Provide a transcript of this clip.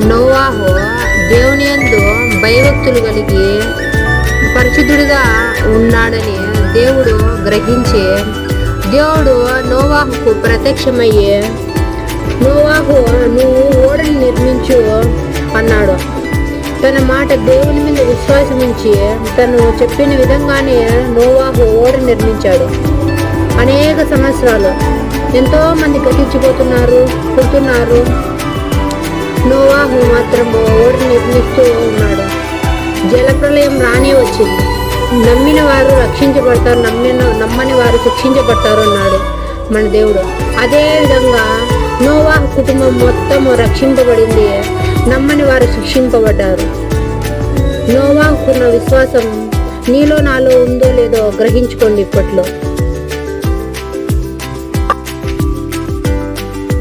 నోవాహు దేవుని యందు భయభక్తులు కలిగి పరిశుద్ధుడిగా ఉన్నాడని దేవుడు గ్రహించి దేవుడు నోవాహుకు ప్రత్యక్షమయ్యి, నోవాహు నువ్వు ఓడని నిర్మించు అన్నాడు. తన మాట దేవుని మీద విశ్వాసం ఉంచి తను చెప్పిన విధంగానే నోవాహు ఓడ నిర్మించాడు. అనేక సంవత్సరాలు ఎంతోమంది గతించిపోతున్నారు, పుడుతున్నారు. నోవాహు మాత్రం ఓడ నిర్మిస్తూ ఉన్నాడు. జలప్రలయం రానే వచ్చింది. నమ్మిన వారు రక్షించబడతారు, నమ్మని వారు శిక్షించబడతారు అన్నాడు మన దేవుడు. అదే విధంగా నోవాహు కుటుంబం మొత్తం రక్షింపబడింది, నమ్మని వారు శిక్షింపబడ్డారు. నోవాహుకున్న విశ్వాసం నీలో నాలో ఉందో లేదో గ్రహించుకోండి ఇప్పట్లో.